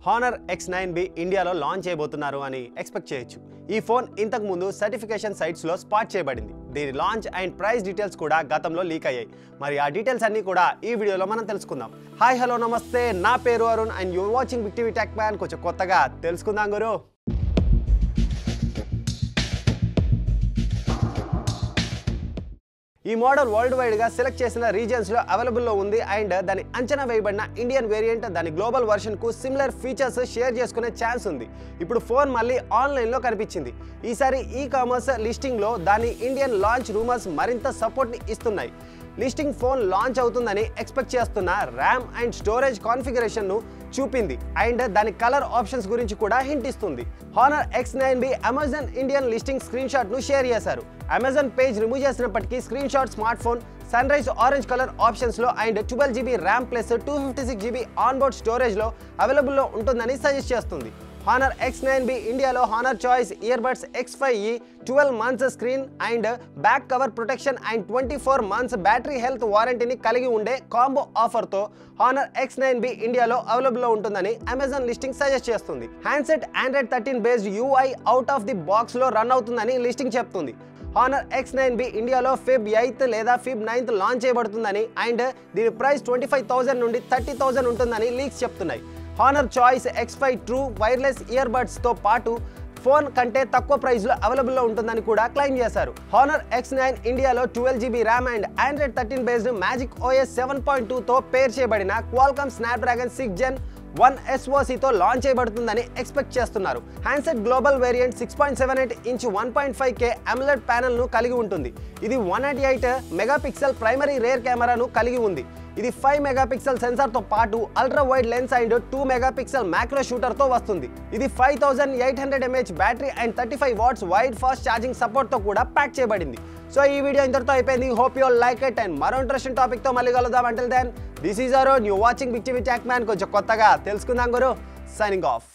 Honor X9B ఇండియాలో launch చేయబోతున్నారు అని ఎక్స్పెక్ట్ చేయొచ్చు. ఈ ఫోన్ ఇంతకు ముందు సర్టిఫికేషన్ సైట్స్ లో స్పాట్ చేయబడింది. దీని లాంచ్ అండ్ ప్రైస్ డీటెయిల్స్ కూడా గతంలో లీక్ అయ్యాయి. మరి ఆ డీటెయిల్స్ అన్ని కూడా ఈ వీడియోలో మనం తెలుసుకుందాం. హాయ్ హలో నమస్తే, నా పేరు Arun and you watching big TV tech man. కొంచెం కొత్తగా తెలుసుకుందాం గురు. ఈ మోడల్ వరల్డ్ వైడ్ గా సెలెక్ట్ చేసిన రీజియన్స్ లో అవైలబుల్ లో ఉంది అండ్ దాని అంచనా వేయబడిన ఇండియన్ వేరియంట్ దాని గ్లోబల్ వర్షన్ కు సిమిలర్ ఫీచర్స్ షేర్ చేసుకునే ఛాన్స్ ఉంది. ఇప్పుడు ఫోన్ మళ్ళీ ఆన్లైన్ లో కనిపించింది. ఈసారి ఈ కామర్స్ లిస్టింగ్ లో దాని ఇండియన్ లాంచ్ రూమర్స్ మరింత సపోర్ట్ ని ఇస్తున్నాయి. లిస్టింగ్ ఫోన్ లాంచ్ అవుతుందని ఎక్స్పెక్ట్ చేస్తున్న ర్యామ్ అండ్ స్టోరేజ్ కాన్ఫిగరేషన్ ను చూపింది అండ్ దాని కలర్ ఆప్షన్స్ గురించి కూడా హింట్ ఇస్తుంది. Honor X9B Amazon Indian listing screenshot ను షేర్ చేశారు. అమెజాన్ పేజ్ రిమూవ్ చేసినప్పటికీ screenshot smartphone sunrise orange colour options లో and 12GB RAM plus 256GB onboard storage లో available లో ఉంటుందని సజెస్ట్ చేస్తుంది. Honor X9B ఇండియాలో Honor Choice earbuds X5e 12 months screen and back cover protection and 24 months battery health వారంటీని కలిగి ఉండే combo ఆఫర్తో Honor X9B ఇండియాలో అవైలబుల్ లో ఉంటుందని అమెజాన్ లిస్టింగ్ సజెస్ట్ చేస్తుంది. Handset Android 13 based UI out of the box లో run అవుతుందని లిస్టింగ్ చెప్తుంది. Honor X9B ఇండియాలో Feb 8th లేదా Feb 9th లాంచ్ చేయబడుతుందని అండ్ దీని ప్రైస్ 25,000 నుండి 30,000 ఉంటుందని లీక్స్ చెప్తున్నాయి. Honor Choice X5 true wireless earbuds తో పాటు ఫోన్ కంటే తక్కువ ప్రైస్ లో అవైలబుల్ లో ఉంటుందని కూడా క్లెయిమ్ చేశారు. Honor X9 ఇండియాలో 12GB RAM and Android 13 based Magic OS 7.2 తో పేర్ చేయబడిన Qualcomm Snapdragon 6 Gen 1 SoC తో లాంచ్ చేయబడుతుందని ఎక్స్పెక్ట్ చేస్తున్నారు. Handset global variant 6.78 inch 1.5K AMOLED panel ను కలిగి ఉంటుంది. ఇది 188 మెగాపిక్సెల్ ప్రైమరీ రేర్ కెమెరాను కలిగి ఉంది. ఇది 5 మెగాపిక్సెల్ సెన్సార్ తో పాటు ultra wide lens and 2 megapixel macro shooter తో వస్తుంది. ఇది 5800 mAh battery and 35 watts wired fast charging support తో కూడా ప్యాక్ చేయబడింది. సో ఈ వీడియో ఇంతటితో అయిపోయింది. Hope you all like it and మరో ఇంట్రెస్టింగ్ టాపిక్ తో మళ్ళీ కలుద్దాం. Until then this is Arun, you watching big TV tech man. కొంచెం కొత్తగా తెలుసుకుందాం గురు. Signing off.